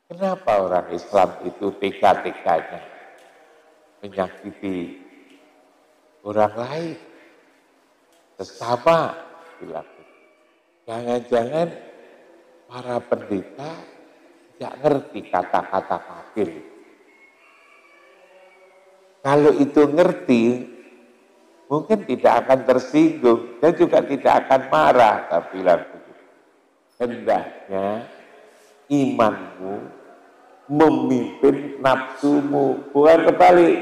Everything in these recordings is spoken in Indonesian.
Kenapa orang Islam itu tega-teganya menyakiti orang lain? Sesama dilakukan. Jangan-jangan para pendeta tidak ngerti kata-kata kafir. Kalau itu ngerti, mungkin tidak akan tersinggung dan juga tidak akan marah. Tapi bilang begitu. Hendaknya imanmu memimpin nafsumu, bukan kebalik.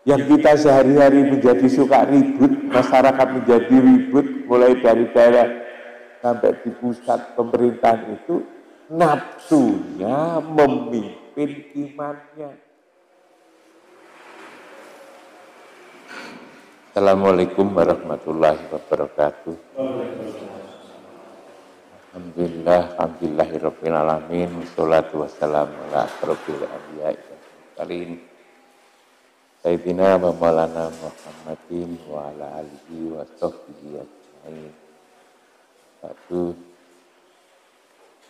Yang kita sehari-hari menjadi suka ribut, masyarakat menjadi ribut, mulai dari daerah sampai di pusat pemerintahan itu, nafsunya memimpin imannya. Assalamualaikum warahmatullahi wabarakatuh. Alhamdulillahirabbil alamin, wassalatu wassalamu ala asyrofil anbiya'i wal mursalin Sayyidina wa maulana Muhammadin wa ala alihi wa sahbihi ajma'in. Satu,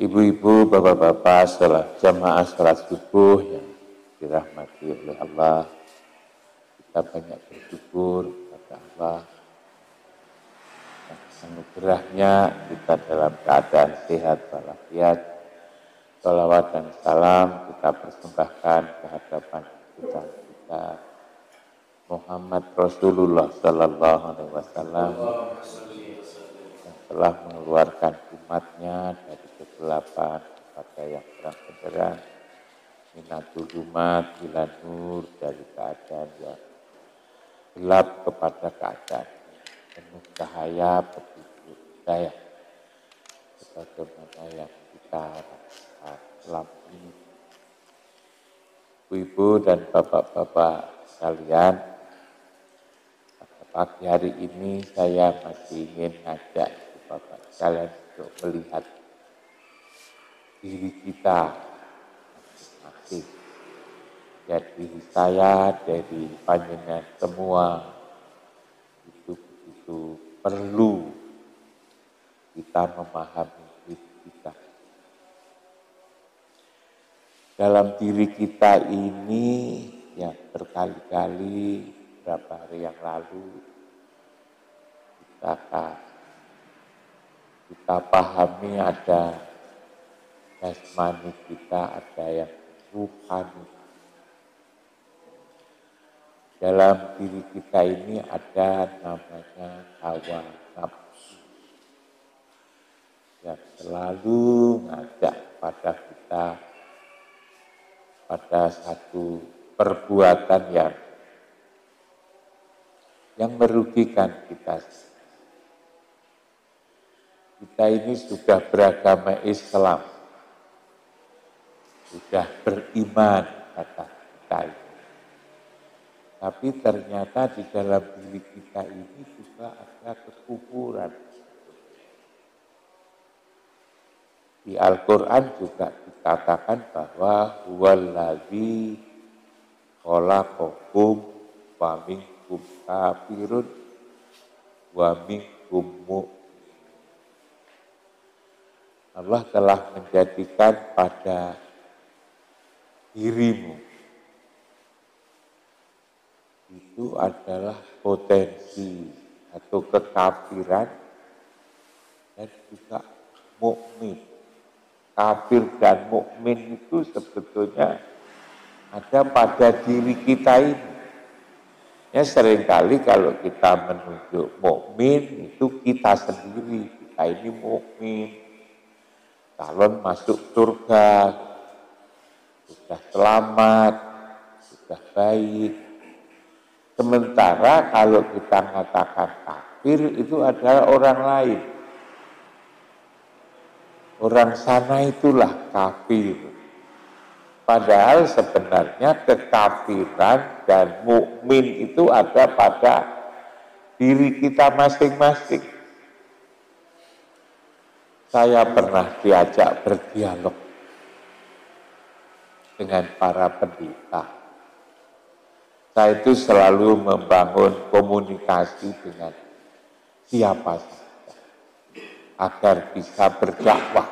ibu-ibu, bapak-bapak, jamaah salat subuh yang dirahmati oleh Allah, kita banyak bersyukur kepada Allah anugerahnya kita dalam keadaan sehat walafiat. Sholawat dan salam kita persembahkan kehadapan kita Muhammad Rasulullah Sallallahu Alaihi Wasallam yang telah mengeluarkan umatnya dari kegelapan kepada yang terang benderang, minatul umat ila nur, dari keadaan yang gelap kepada keadaan penuh cahaya petunjuk hidayah, sebagaimana yang kita rasakan selama ini. Ibu dan bapak-bapak sekalian, pada pagi hari ini saya masih ingin ngajak bapak sekalian untuk melihat diri kita masing-masing. Ya, diri saya, dari panjenengan semua, itu perlu kita memahami diri kita. Dalam diri kita ini, ya berkali-kali beberapa hari yang lalu kita pahami ada jasmani kita, ada yang ruhani. Dalam diri kita ini ada namanya hawa nafsu yang selalu ngajak pada kita pada satu perbuatan yang merugikan kita. Kita ini sudah beragama Islam, sudah beriman kata kita ini. Tapi ternyata di dalam diri kita ini juga ada kekufuran. Di Al-Quran juga dikatakan bahwa huwallazi khalaqakum wa minkum kafirun wa minkum mu'min. Allah telah menjadikan pada dirimu itu adalah potensi atau kekafiran dan juga mukmin. Kafir dan mukmin itu sebetulnya ada pada diri kita ini. Ya, seringkali kalau kita menunjuk mukmin itu kita sendiri, kita ini mukmin, calon masuk surga, sudah selamat, sudah baik. Sementara kalau kita mengatakan kafir itu adalah orang lain. Orang sana itulah kafir. Padahal sebenarnya kekafiran dan mukmin itu ada pada diri kita masing-masing. Saya pernah diajak berdialog dengan para pendeta. Saya itu selalu membangun komunikasi dengan siapa saja agar bisa berdakwah.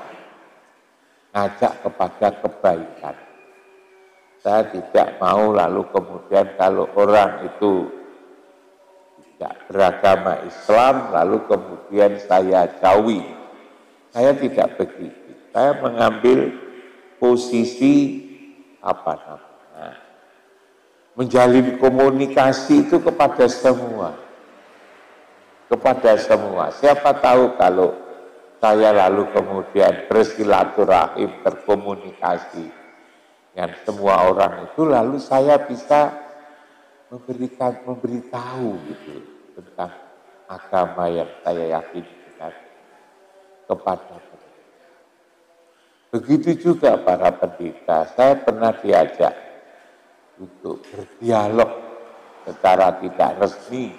ngajak kepada kebaikan. Saya tidak mau lalu kemudian kalau orang itu tidak beragama Islam, lalu kemudian saya jauhi. Saya tidak begitu. Saya mengambil posisi apa namanya, menjalin komunikasi itu kepada semua. Kepada semua. Siapa tahu kalau saya lalu kemudian bersilaturahim, berkomunikasi dengan semua orang itu, lalu saya bisa memberitahu gitu tentang agama yang saya yakini kepada mereka. Begitu juga para pendeta, saya pernah diajak untuk berdialog secara tidak resmi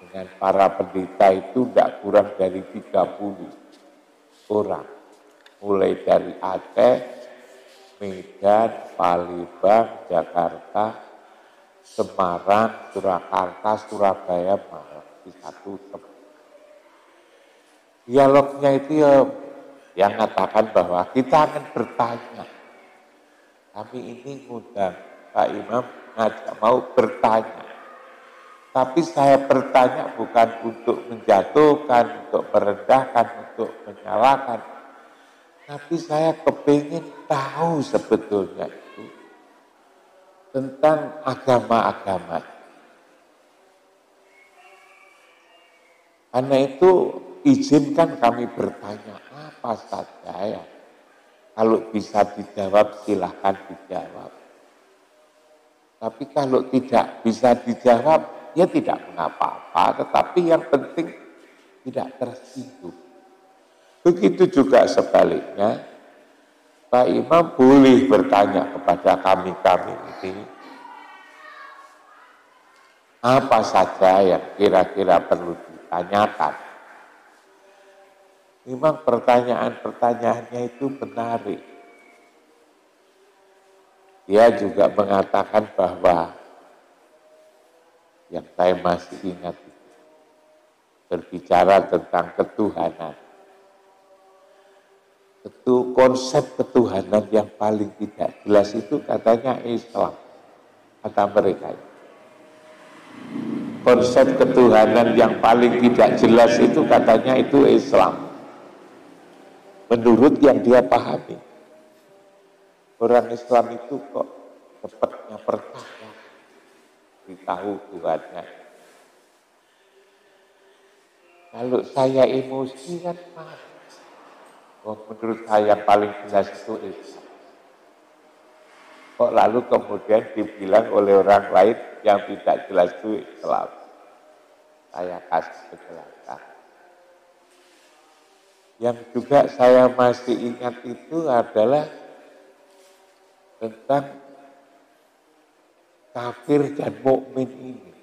dengan para pendeta itu tidak kurang dari 30 orang. Mulai dari Aceh, Medan, Palembang, Jakarta, Semarang, Surakarta, Surabaya, Malang di satu tempat. Dialognya itu yang mengatakan bahwa kita akan bertanya. Kami ini ngundang Pak Imam ngajak mau bertanya. Tapi saya bertanya bukan untuk menjatuhkan, untuk merendahkan, untuk menyalahkan. Tapi saya kepingin tahu sebetulnya itu tentang agama-agama. Karena itu izinkan kami bertanya apa saja ya. Kalau bisa dijawab silahkan dijawab. Tapi kalau tidak bisa dijawab ya tidak mengapa-apa. Tetapi yang penting tidak tersinggung. Begitu juga sebaliknya, Pak Imam boleh bertanya kepada kami-kami ini apa saja yang kira-kira perlu ditanyakan. Memang pertanyaan-pertanyaannya itu menarik. Dia juga mengatakan bahwa yang saya masih ingat berbicara tentang ketuhanan. Itu konsep ketuhanan yang paling tidak jelas itu katanya Islam, kata mereka. Konsep ketuhanan yang paling tidak jelas itu katanya itu Islam. Menurut yang dia pahami, orang Islam itu kok cepatnya percaya, ditahu Tuhannya. Kalau saya emosi kan menurut saya yang paling jelas itu Islam. Kok lalu kemudian dibilang oleh orang lain yang tidak jelas itu Islam. Saya kasih penjelasan. Yang juga saya masih ingat itu adalah tentang kafir dan mukmin ini.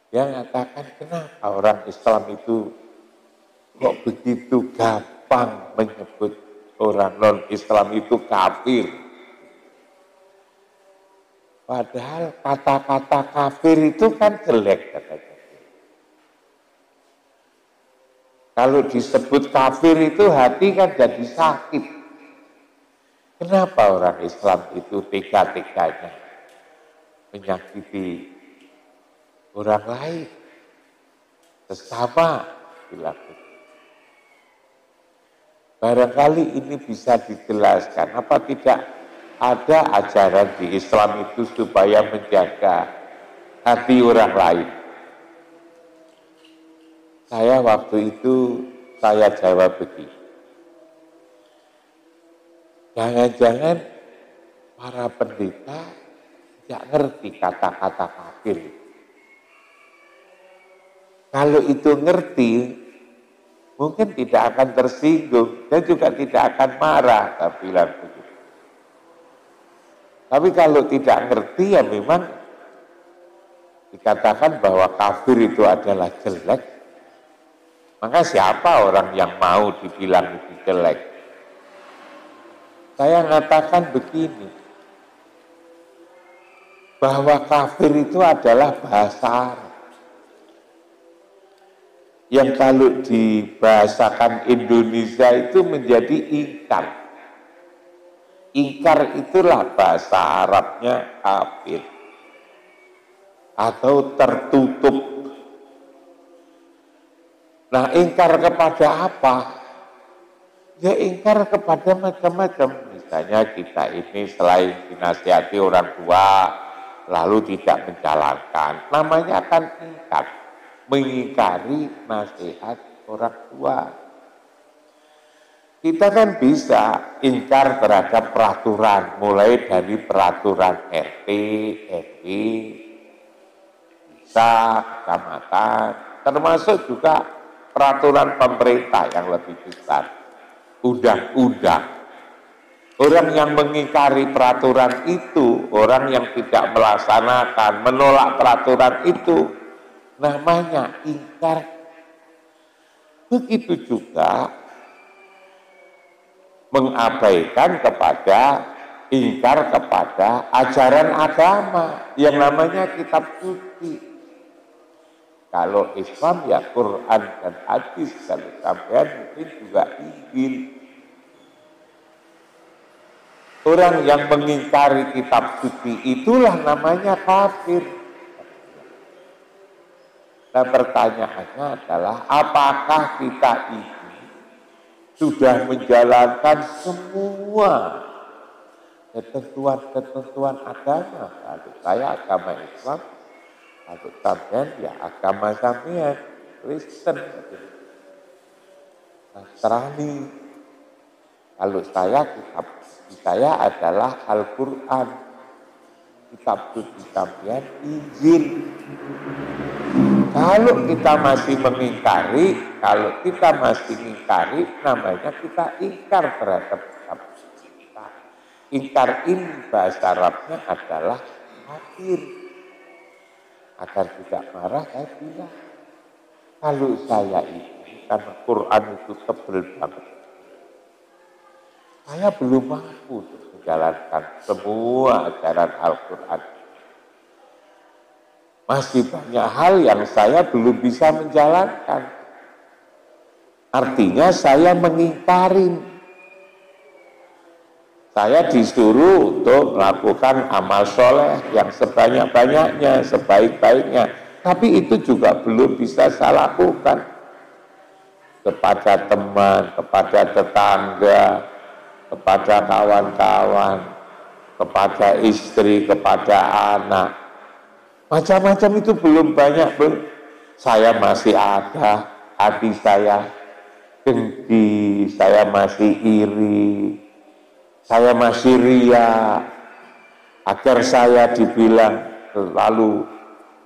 Yang mengatakan kenapa orang Islam itu kok begitu gampang menyebut orang non-Islam itu kafir. Padahal kata-kata kafir itu kan jelek katanya. Kalau disebut kafir itu hati kan jadi sakit. Kenapa orang Islam itu tega-teganya menyakiti orang lain? Sesama dilakukan. Barangkali ini bisa dijelaskan. Apa tidak ada ajaran di Islam itu supaya menjaga hati orang lain? Saya waktu itu, saya jawab begini. Jangan-jangan para pendeta tidak ngerti kata-kata kafir. Kalau itu ngerti, mungkin tidak akan tersinggung dan juga tidak akan marah, saya bilang begitu. Tapi kalau tidak ngerti ya memang dikatakan bahwa kafir itu adalah jelek. Maka siapa orang yang mau dibilang itu jelek? Saya mengatakan begini, bahwa kafir itu adalah bahasa Arab. yang kalau dibahasakan Indonesia itu menjadi ingkar. Ingkar itulah bahasa Arabnya kafir atau tertutup. Nah, ingkar kepada apa? Ya ingkar kepada macam-macam. Misalnya kita ini selain dinasihati orang tua, lalu tidak menjalankan. Namanya kan ingkar. Mengingkari nasihat orang tua. Kita kan bisa ingkar terhadap peraturan, mulai dari peraturan RT, RW, desa, kecamatan, termasuk juga peraturan pemerintah yang lebih besar, undang-undang. Orang yang mengingkari peraturan itu, orang yang tidak melaksanakan, menolak peraturan itu, namanya ingkar. Begitu juga mengabaikan kepada, ingkar kepada ajaran agama yang namanya kitab suci. Kalau Islam ya Quran dan hadis, kalau sampean mungkin juga Injil. Orang yang mengingkari kitab suci itulah namanya kafir. Nah, pertanyaannya adalah apakah kita ini sudah menjalankan semua ketentuan-ketentuan agama? Kalau saya agama Islam, kalau sampean ya agama sampean Kristen, Nasrani. Kalau saya kitab saya adalah Al-Quran, kitab suci sampean Injil. Kalau kita masih mengingkari, namanya kita ingkar terhadap kitab suci kita. Ingkar ini bahasa Arabnya adalah kafir. Agar tidak marah, saya bilang, kalau saya ini, karena Quran itu tebel banget, saya belum mampu untuk menjalankan semua ajaran Al-Quran. Masih banyak hal yang saya belum bisa menjalankan. Artinya saya mengingkari. Saya disuruh untuk melakukan amal soleh yang sebanyak-banyaknya, sebaik-baiknya. Tapi itu juga belum bisa saya lakukan. Kepada teman, kepada tetangga, kepada kawan-kawan, kepada istri, kepada anak. Macam-macam itu belum banyak, belum. Saya masih ada, hati saya dengki, saya masih iri, saya masih ria, agar saya dibilang terlalu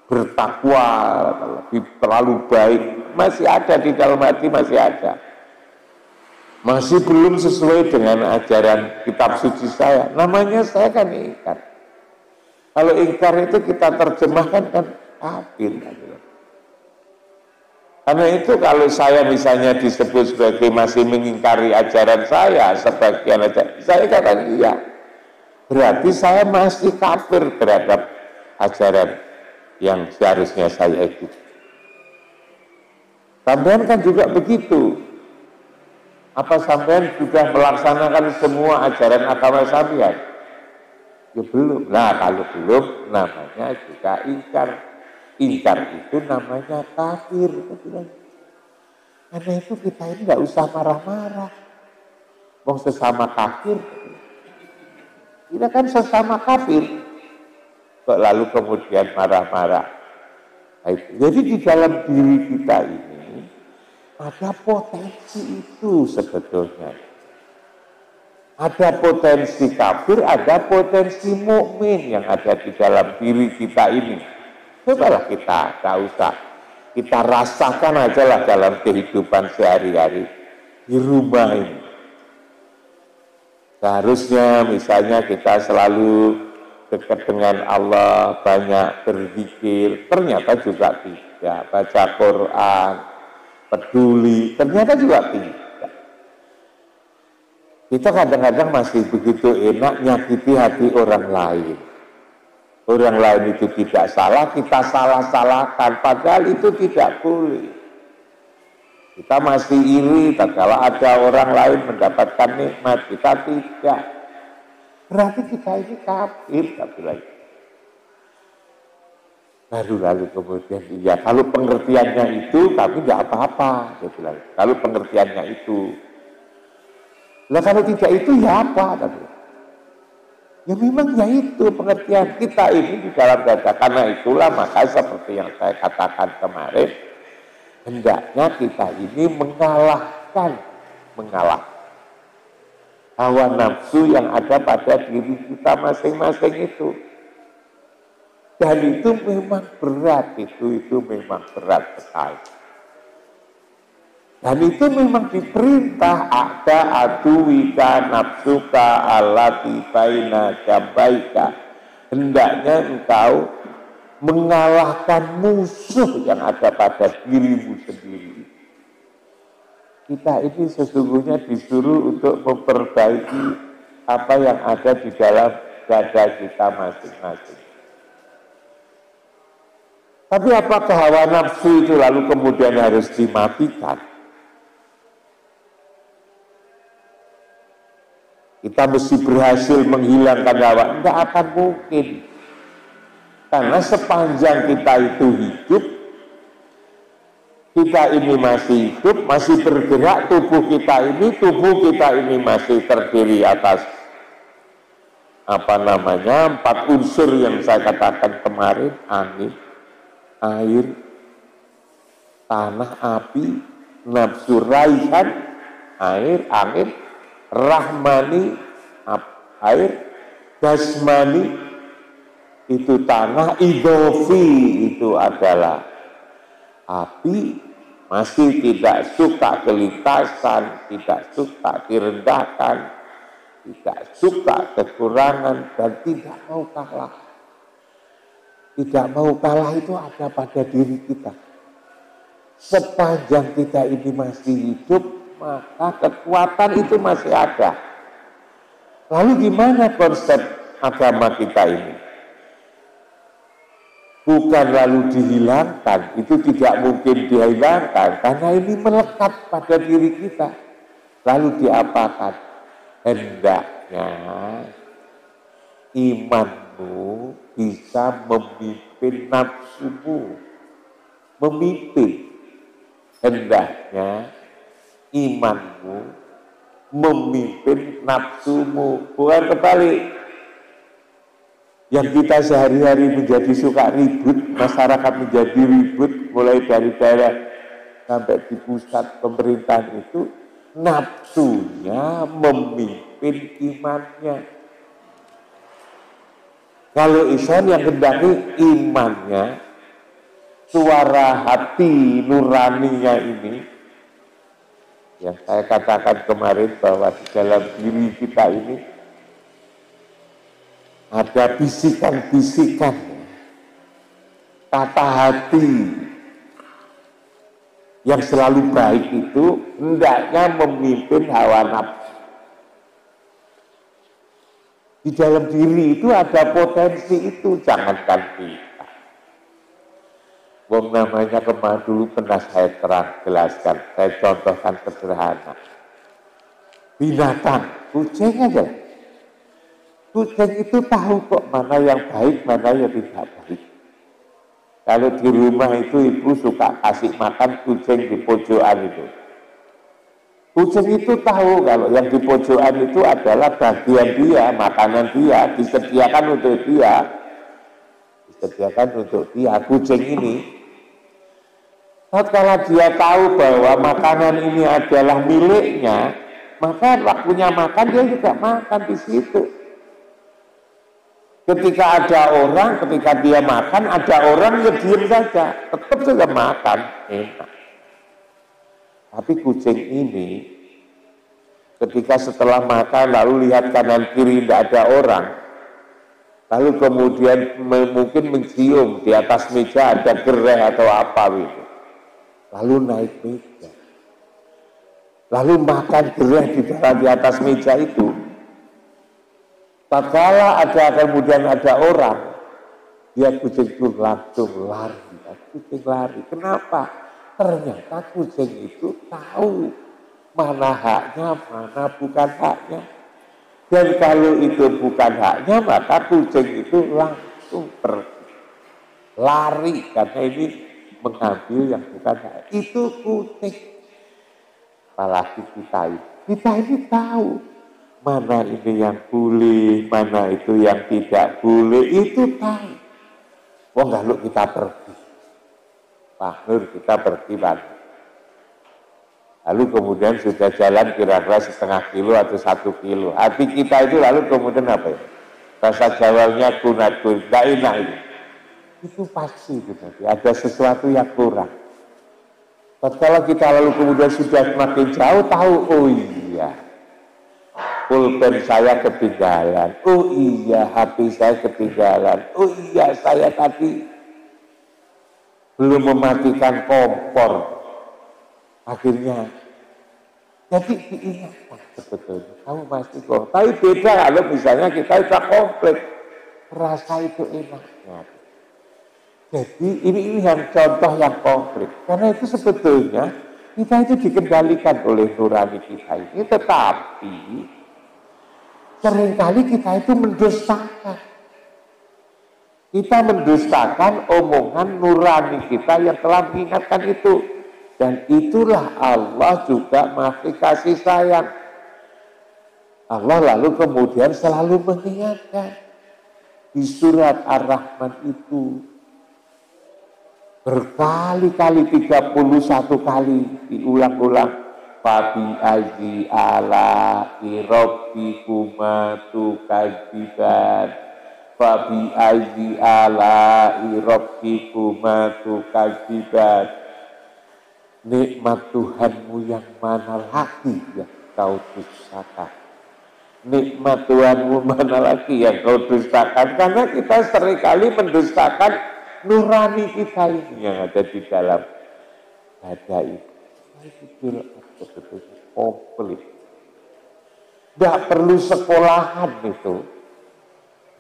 bertakwa, terlalu baik. Masih ada di dalam hati, masih ada. Masih belum sesuai dengan ajaran kitab suci saya. Namanya saya kan ingkar. Kalau ingkar itu kita terjemahkan kan kafir. Karena itu kalau saya misalnya disebut sebagai masih mengingkari ajaran saya, sebagian ajaran, saya katakan iya. Berarti saya masih kafir terhadap ajaran yang seharusnya saya ikuti. Sampean kan juga begitu. Apa sampean sudah melaksanakan semua ajaran agama sampean? Ya belum. Nah kalau belum, namanya juga ingkar. Ingkar itu namanya kafir. Karena itu kita ini nggak usah marah-marah. Mau sesama kafir, kita kan sesama kafir. Kok lalu kemudian marah-marah? Jadi di dalam diri kita ini ada potensi itu sebetulnya. Ada potensi kafir, ada potensi mukmin yang ada di dalam diri kita ini. Cobalah kita, tak usah. Kita rasakan aja lah dalam kehidupan sehari-hari di rumah ini. Seharusnya misalnya kita selalu dekat dengan Allah, banyak berzikir, ternyata juga tidak. Baca Quran, peduli, ternyata juga tidak. Kita kadang-kadang masih begitu enak nyakiti hati orang lain. Orang lain itu tidak salah, kita salah-salahkan. Padahal itu tidak boleh. Kita masih iri tatkala ada orang lain mendapatkan nikmat, kita tidak. Berarti kita ini kafir, tapi lagi. Baru lalu kemudian iya, kalau pengertiannya itu kami tidak apa-apa, dia bilang. Kalau pengertiannya itu, lah kalau tidak itu ya apa? Tapi ya memang ya itu pengertian kita ini di dalam dada. Karena itulah maka seperti yang saya katakan kemarin, hendaknya kita ini mengalahkan hawa nafsu yang ada pada diri kita masing-masing itu. Dan itu memang berat, itu memang berat sekali. Dan itu memang diperintah, ada aduwika nafsuka allati baina jambaika. Hendaknya engkau mengalahkan musuh yang ada pada dirimu sendiri. Kita ini sesungguhnya disuruh untuk memperbaiki apa yang ada di dalam dada kita masing-masing. Tapi apakah hawa nafsu itu lalu kemudian harus dimatikan? Kita mesti berhasil menghilangkan hawa, enggak akan mungkin. Karena sepanjang kita itu hidup, kita ini masih hidup, masih bergerak, tubuh kita ini masih terdiri atas empat unsur yang saya katakan kemarin, angin, air, tanah, api, nafsu raihan, air, angin, rahmani, air, jasmani, itu tanah, idofi itu adalah api, masih tidak suka kelintasan, tidak suka direndahkan, tidak suka kekurangan, dan tidak mau kalah. Tidak mau kalah itu ada pada diri kita. Sepanjang kita ini masih hidup, maka kekuatan itu masih ada. Lalu gimana konsep agama kita ini? Bukan lalu dihilangkan, itu tidak mungkin dihilangkan, karena ini melekat pada diri kita. Lalu diapakan? Hendaknya imanmu bisa memimpin nafsumu. Memimpin. Hendaknya imanmu memimpin nafsumu. Bukan kebalik. Yang kita sehari-hari menjadi suka ribut, masyarakat menjadi ribut, mulai dari daerah sampai di pusat pemerintahan itu, nafsunya memimpin imannya. Kalau Islam yang hendaki imannya, suara hati nuraninya ini, yang saya katakan kemarin bahwa di dalam diri kita ini ada bisikan-bisikan kata hati yang selalu baik itu hendaknya memimpin hawa nafsu. Di dalam diri itu ada potensi itu, jangankan kita. Wong namanya kemarin dulu pernah saya jelaskan, saya contohkan sederhana. Binatang, kucing aja. Kucing itu tahu kok mana yang baik, mana yang tidak baik. Kalau di rumah itu ibu suka kasih makan kucing di pojokan itu. Kucing itu tahu kalau yang di pojokan itu adalah bagian dia, makanan dia, disediakan untuk dia. Disediakan untuk dia, kucing ini. Kalau dia tahu bahwa makanan ini adalah miliknya, maka waktunya makan dia juga makan di situ. Ketika ada orang, ketika dia makan, ada orang yang diam saja, tetap saja makan, enak. Tapi kucing ini, ketika setelah makan lalu lihat kanan kiri tidak ada orang, lalu kemudian mungkin mencium di atas meja ada gerai atau apa gitu, lalu naik meja, lalu makan gerai di atas meja itu. Tatkala kemudian ada orang, dia kucing itu langsung lari, kucing lari. Kenapa? ternyata kucing itu tahu mana haknya, mana bukan haknya. Dan kalau itu bukan haknya, maka kucing itu langsung pergi, lari, karena ini mengambil yang bukan hak. Itu kucing. Apalagi kita ini tahu mana ini yang boleh, mana itu yang tidak boleh, itu tahu. Oh kalau kita pergi, Pak Nur, kita pergi Pak. Lalu kemudian sudah jalan kira-kira setengah kilo atau 1 kilo. Hati kita itu lalu kemudian apa ya? Rasa jawabnya kunat, tidak enak itu. Itu pasti gitu. Ada sesuatu yang kurang. Kalau kita lalu kemudian sudah semakin jauh tahu, oh iya, pulpen saya ketinggalan, oh iya, HP saya ketinggalan, oh iya, saya tadi belum mematikan kompor. Akhirnya, jadi diingatkan sebetulnya, kamu masih kok. Tapi beda kalau misalnya kita sudah komplit, rasa itu enaknya. Jadi ini yang contoh yang konkret. Karena itu sebetulnya kita itu dikendalikan oleh nurani kita ini, tetapi seringkali kita itu mendustakan. Kita mendustakan omongan nurani kita yang telah mengingatkan itu. Dan itulah Allah juga masih kasih sayang. Allah lalu kemudian selalu mengingatkan. Di surat Ar-Rahman itu berkali-kali 31 kali diulang-ulang. Fabi azi ala irobbikuma tukadziban. Fabi azi ala irobbikuma tukadziban. Nikmat Tuhanmu yang mana lagi yang kau dustakan? Nikmat Tuhanmu mana lagi yang kau dustakan? Karena kita seringkali mendustakan nurani kita ini yang ada di dalam dada itu. Itu sebetulnya komplit. Tidak perlu sekolahan itu.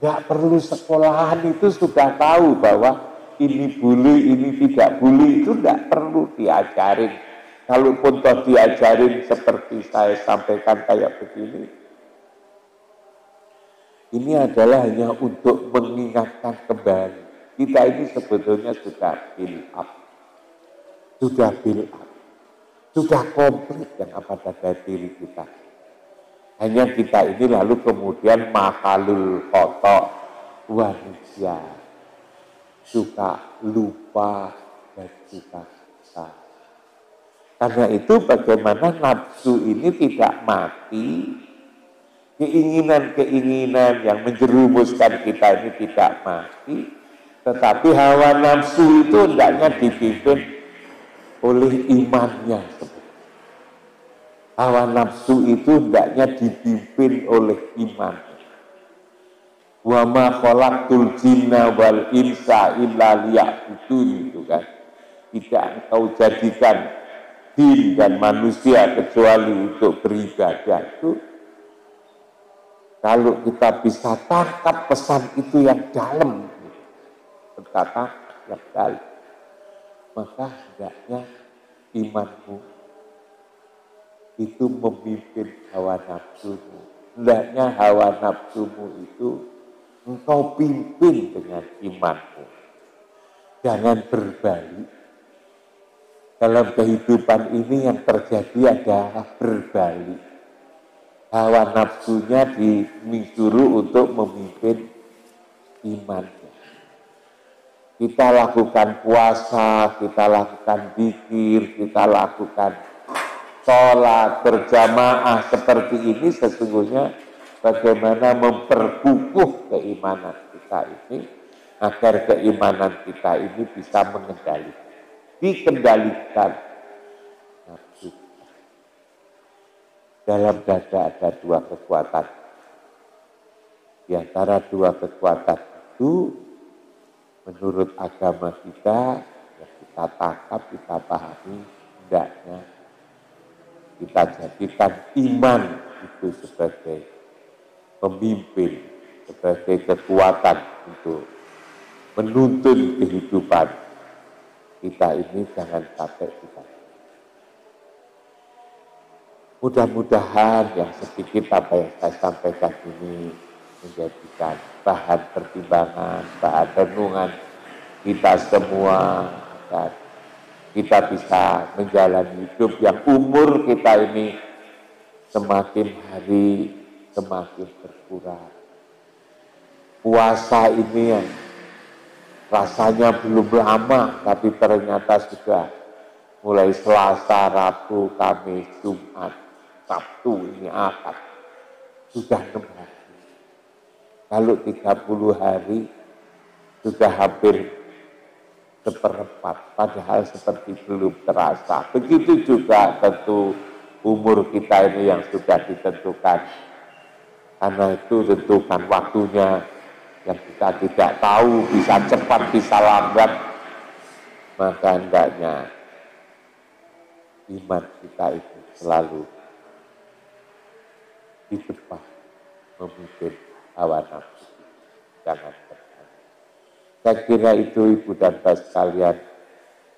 Tidak perlu sekolahan itu sudah tahu bahwa ini boleh, ini tidak boleh, itu tidak perlu diajarin. Kalaupun toh diajarin seperti saya sampaikan kayak begini, ini adalah hanya untuk mengingatkan kembali. Kita ini sebetulnya sudah build up. Sudah komplit yang apa pada diri kita. Hanya kita ini lalu kemudian mahalul khotok wanisya. Suka lupa dan suka salah. Karena itu bagaimana nafsu ini tidak mati, keinginan-keinginan yang menjerumuskan kita ini tidak mati, tetapi hawa nafsu itu hendaknya dipimpin oleh imannya. Hawa nafsu itu hendaknya dipimpin oleh iman. Wa ma khalaqtul jinna wal insa illa liya'budun, itu kan. Tidak engkau jadikan jin dan manusia kecuali untuk beribadah. Itu kalau kita bisa tangkap pesan itu yang dalam, berkata yang dalam, maka hendaknya imanmu itu memimpin hawa nafsumu. Hendaknya hawa nafsumu itu engkau pimpin dengan imanmu. Jangan berbalik. Dalam kehidupan ini yang terjadi adalah berbalik. Hawa nafsunya disuruh untuk memimpin imannya. Kita lakukan puasa, kita lakukan zikir, kita lakukan sholat berjamaah seperti ini sesungguhnya bagaimana memperkukuh keimanan kita ini agar keimanan kita ini bisa dikendalikan nafsu. Dalam dada ada 2 kekuatan. Di antara 2 kekuatan itu menurut agama kita yang kita tangkap, kita pahami, hendaknya kita jadikan iman itu sebagai pemimpin, sebagai kekuatan untuk menuntun kehidupan kita ini jangan sampai kita. Mudah-mudahan yang sedikit apa yang saya sampaikan ini menjadikan bahan pertimbangan, bahan renungan kita semua agar kita bisa menjalani hidup yang umur kita ini semakin hari semakin berkurang. Puasa ini yang rasanya belum lama, tapi ternyata sudah mulai Selasa, Rabu, Kamis, Jumat, Sabtu ini Ahad. Sudah 6 hari. Kalau 30 hari sudah hampir seperempat, padahal seperti belum terasa. Begitu juga tentu umur kita ini yang sudah ditentukan. Karena itu tentukan waktunya yang kita tidak tahu, bisa cepat, bisa lambat, maka hendaknya iman kita itu selalu di depan memimpin hawa nafsu. Jangan terlalu. Saya kira itu Ibu dan Bapak sekalian,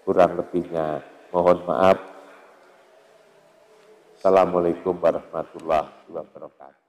kurang lebihnya mohon maaf. Assalamualaikum warahmatullahi wabarakatuh.